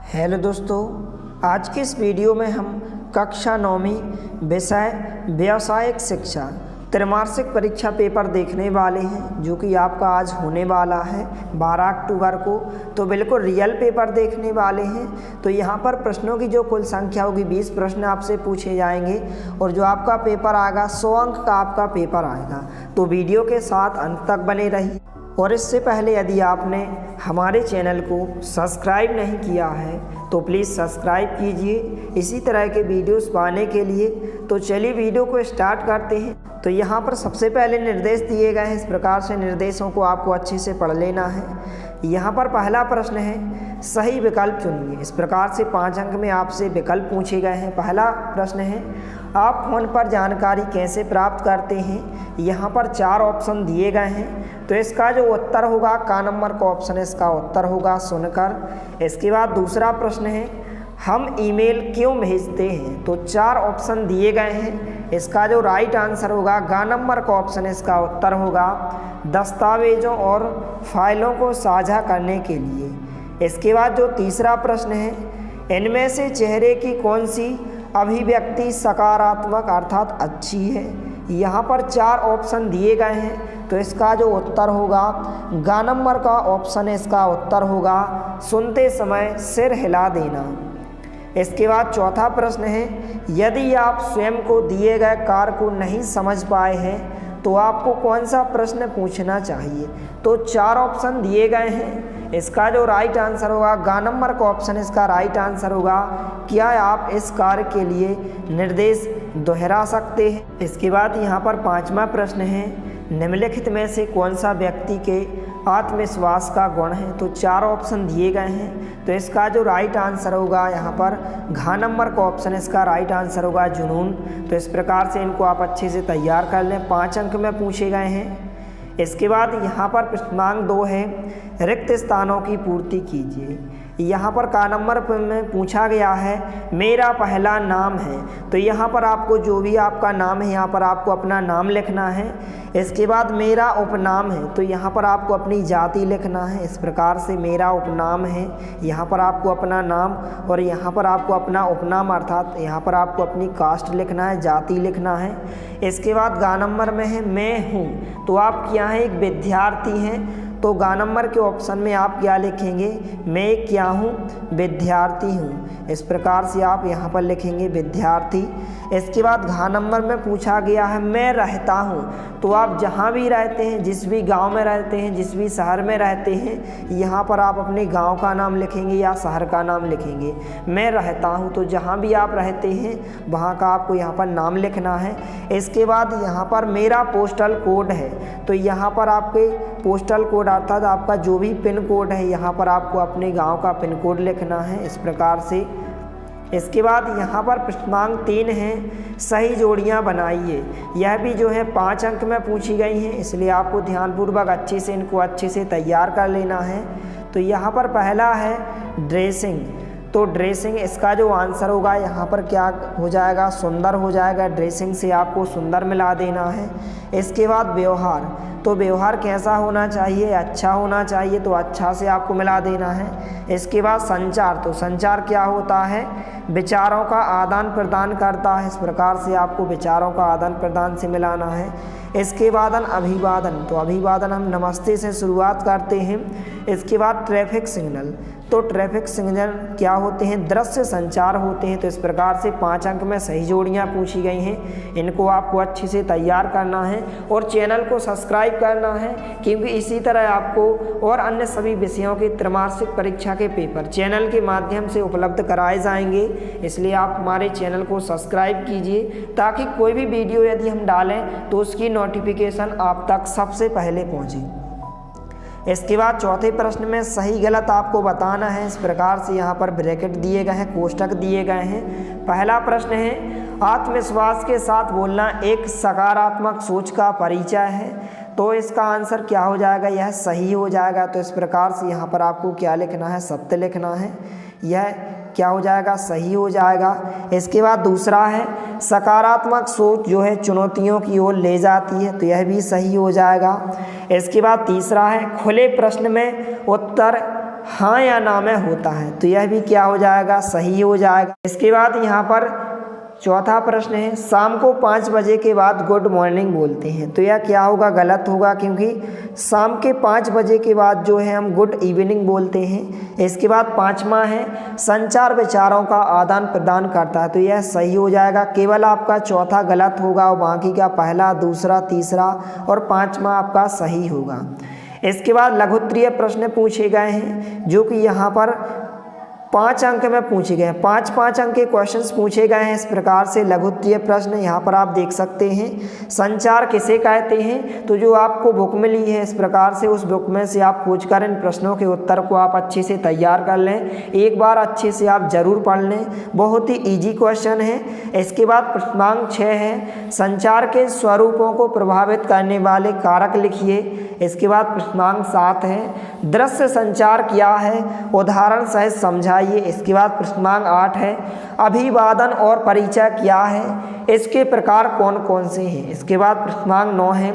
Hello दोस्तों, आज की इस वीडियो में हम कक्षा 9वीं विषय व्यावसायिक शिक्षा त्रैमासिक परीक्षा पेपर देखने वाले हैं, जो कि आपका आज होने वाला है 12 अक्टूबर को। तो बिल्कुल रियल पेपर देखने वाले हैं। तो यहाँ पर प्रश्नों की जो कुल संख्या होगी 20 प्रश्न आपसे पूछे जाएंगे और जो आपका पेपर आएगा 100 अंक का आपका पेपर आएगा। तो वीडियो के साथ अंत तक बने रहिए। और इससे पहले यदि आपने हमारे चैनल को सब्सक्राइब नहीं किया है तो प्लीज़ सब्सक्राइब कीजिए इसी तरह के वीडियोस पाने के लिए। तो चलिए वीडियो को स्टार्ट करते हैं। तो यहाँ पर सबसे पहले निर्देश दिए गए हैं, इस प्रकार से निर्देशों को आपको अच्छे से पढ़ लेना है। यहाँ पर पहला प्रश्न है सही विकल्प चुनिए। इस प्रकार से 5 अंक में आपसे विकल्प पूछे गए हैं। पहला प्रश्न है आप फोन पर जानकारी कैसे प्राप्त करते हैं। यहाँ पर 4 ऑप्शन दिए गए हैं। तो इसका जो उत्तर होगा का नंबर का ऑप्शन है, इसका उत्तर होगा सुनकर। इसके बाद दूसरा प्रश्न है हम ईमेल क्यों भेजते हैं। तो 4 ऑप्शन दिए गए हैं। इसका जो राइट आंसर होगा गा नंबर का ऑप्शन है, इसका उत्तर होगा दस्तावेजों और फाइलों को साझा करने के लिए। इसके बाद जो तीसरा प्रश्न है इनमें से चेहरे की कौन सी अभिव्यक्ति सकारात्मक अर्थात अच्छी है। यहाँ पर 4 ऑप्शन दिए गए हैं। तो इसका जो उत्तर होगा गा नंबर का ऑप्शन है, इसका उत्तर होगा सुनते समय सिर हिला देना। इसके बाद चौथा प्रश्न है यदि आप स्वयं को दिए गए कार्य को नहीं समझ पाए हैं तो आपको कौन सा प्रश्न पूछना चाहिए। तो 4 ऑप्शन दिए गए हैं। इसका जो राइट आंसर होगा गा नंबर का ऑप्शन, इसका राइट आंसर होगा क्या आप इस कार्य के लिए निर्देश दोहरा सकते हैं। इसके बाद यहाँ पर 5वां प्रश्न है निम्नलिखित में से कौन सा व्यक्ति के आत्मविश्वास का गुण है। तो 4 ऑप्शन दिए गए हैं। तो इसका जो राइट आंसर होगा यहाँ पर घा नंबर का ऑप्शन है, इसका राइट आंसर होगा जुनून। तो इस प्रकार से इनको आप अच्छे से तैयार कर लें। 5 अंक में पूछे गए हैं। इसके बाद यहाँ पर प्रश्नांक 2 है रिक्त स्थानों की पूर्ति कीजिए। यहाँ पर का नंबर में पूछा गया है मेरा पहला नाम है। तो यहाँ पर आपको जो भी आपका नाम है यहाँ पर आपको अपना नाम लिखना है। इसके बाद मेरा उपनाम है, तो यहाँ पर आपको अपनी जाति लिखना है। इस प्रकार से मेरा उपनाम है, यहाँ पर आपको अपना नाम और यहाँ पर आपको अपना उपनाम अर्थात यहाँ पर आपको अपनी कास्ट लिखना है, जाति लिखना है। इसके बाद गा नंबर में है मैं हूँ। तो आप यहाँ एक विद्यार्थी हैं। तो गा नंबर के ऑप्शन में आप क्या लिखेंगे मैं क्या हूँ, विद्यार्थी हूँ। इस प्रकार से आप यहाँ पर लिखेंगे विद्यार्थी। इसके बाद घा नंबर में पूछा गया है मैं रहता हूँ। तो आप जहाँ भी रहते हैं, जिस भी गांव में रहते हैं, जिस भी शहर में रहते हैं, यहाँ पर आप अपने गांव का नाम लिखेंगे या शहर का नाम लिखेंगे। मैं रहता हूँ, तो जहाँ भी आप रहते हैं वहाँ का आपको यहाँ पर नाम लिखना है। इसके बाद यहाँ पर मेरा पोस्टल कोड है। तो यहाँ पर आपके पोस्टल कोड अर्थात आपका जो भी पिन कोड है यहाँ पर आपको अपने गांव का पिन कोड लिखना है। इस प्रकार से इसके बाद यहाँ पर प्रश्नांक 3 है सही जोड़ियाँ बनाइए। यह भी जो है 5 अंक में पूछी गई हैं, इसलिए आपको ध्यानपूर्वक अच्छे से इनको अच्छे से तैयार कर लेना है। तो यहाँ पर पहला है ड्रेसिंग। तो ड्रेसिंग इसका जो आंसर होगा यहाँ पर क्या हो जाएगा सुंदर हो जाएगा। ड्रेसिंग से आपको सुंदर मिला देना है। इसके बाद व्यवहार, तो व्यवहार कैसा होना चाहिए, अच्छा होना चाहिए, तो अच्छा से आपको मिला देना है। इसके बाद संचार, तो संचार क्या होता है विचारों का आदान प्रदान करता है। इस प्रकार से आपको विचारों का आदान प्रदान से मिलाना है। इसके बाद अभिवादन, तो अभिवादन हम नमस्ते से शुरुआत करते हैं। इसके बाद ट्रैफिक सिग्नल, तो ट्रैफिक सिग्नल क्या होते हैं दृश्य संचार होते हैं। तो इस प्रकार से 5 अंक में सही जोड़ियाँ पूछी गई हैं, इनको आपको अच्छे से तैयार करना है और चैनल को सब्सक्राइब करना है, क्योंकि इसी तरह आपको और अन्य सभी विषयों की त्रैमासिक परीक्षा के पेपर चैनल के माध्यम से उपलब्ध कराए जाएंगे। इसलिए आप हमारे चैनल को सब्सक्राइब कीजिए ताकि कोई भी वीडियो यदि हम डालें तो उसकी नोटिफिकेशन आप तक सबसे पहले पहुँचे। इसके बाद चौथे प्रश्न में सही गलत आपको बताना है। इस प्रकार से यहाँ पर ब्रैकेट दिए गए हैं, कोष्टक दिए गए हैं। पहला प्रश्न है आत्मविश्वास के साथ बोलना एक सकारात्मक सोच का परिचय है। तो इसका आंसर क्या हो जाएगा, यह सही हो जाएगा। तो इस प्रकार से यहाँ पर आपको क्या लिखना है सत्य लिखना है। यह क्या हो जाएगा सही हो जाएगा। इसके बाद दूसरा है सकारात्मक सोच जो है चुनौतियों की ओर ले जाती है। तो यह भी सही हो जाएगा। इसके बाद तीसरा है खुले प्रश्न में उत्तर हाँ या ना में होता है, तो यह भी क्या हो जाएगा, सही हो जाएगा। इसके बाद यहाँ पर चौथा प्रश्न है, शाम को 5 बजे के बाद गुड मॉर्निंग बोलते हैं, तो यह क्या होगा, गलत होगा, क्योंकि शाम के 5 बजे के बाद जो है हम गुड इवनिंग बोलते हैं। इसके बाद पाँचवा है, संचार विचारों का आदान प्रदान करता है, तो यह सही हो जाएगा। केवल आपका चौथा गलत होगा और बाकी का पहला, दूसरा, तीसरा और पाँचवा आपका सही होगा। इसके बाद लघुत्तरीय प्रश्न पूछे गए हैं, जो कि यहाँ पर 5 अंक में पूछे गए हैं। 5 अंक के क्वेश्चंस पूछे गए हैं। इस प्रकार से लघुत्तरीय प्रश्न यहाँ पर आप देख सकते हैं। संचार किसे कहते हैं, तो जो आपको बुक मिली है इस प्रकार से उस बुक में से आप खोजकर इन प्रश्नों के उत्तर को आप अच्छे से तैयार कर लें। एक बार अच्छे से आप जरूर पढ़ लें, बहुत ही ईजी क्वेश्चन है। इसके बाद प्रश्नांक 6 है, संचार के स्वरूपों को प्रभावित करने वाले कारक लिखिए। इसके बाद प्रश्नांक 7 है, दृश्य संचार क्या है, उदाहरण सहित समझाइए। इसके बाद प्रश्नांक 8 है, अभिवादन और परिचय क्या है, इसके प्रकार कौन कौन से हैं। इसके बाद प्रश्नांक 9 है,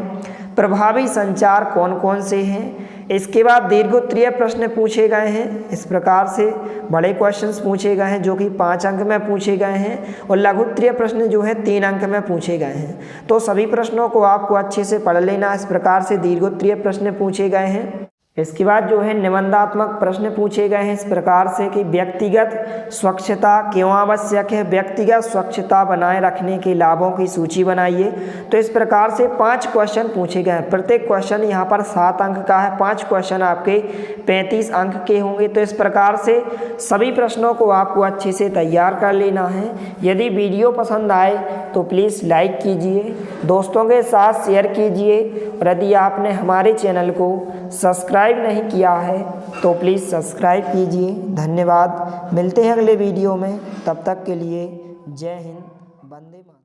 प्रभावी संचार कौन कौन से हैं। इसके बाद दीर्घोत्तरीय प्रश्न पूछे गए हैं। इस प्रकार से बड़े क्वेश्चंस पूछे गए हैं जो कि 5 अंक में पूछे गए हैं, और लघुत्तरीय प्रश्न जो है 3 अंक में पूछे गए हैं। तो सभी प्रश्नों को आपको अच्छे से पढ़ लेना। इस प्रकार से दीर्घोत्तरीय प्रश्न पूछे गए हैं। इसके बाद जो है निबंधात्मक प्रश्न पूछे गए हैं इस प्रकार से कि व्यक्तिगत स्वच्छता क्यों आवश्यक है, व्यक्तिगत स्वच्छता बनाए रखने के लाभों की सूची बनाइए। तो इस प्रकार से 5 क्वेश्चन पूछे गए हैं। प्रत्येक क्वेश्चन यहाँ पर 7 अंक का है। 5 क्वेश्चन आपके 35 अंक के होंगे। तो इस प्रकार से सभी प्रश्नों को आपको अच्छे से तैयार कर लेना है। यदि वीडियो पसंद आए तो प्लीज़ लाइक कीजिए, दोस्तों के साथ शेयर कीजिए, और यदि आपने हमारे चैनल को सब्सक्राइब नहीं किया है तो प्लीज़ सब्सक्राइब कीजिए। धन्यवाद, मिलते हैं अगले वीडियो में, तब तक के लिए जय हिंद, वंदे मातरम।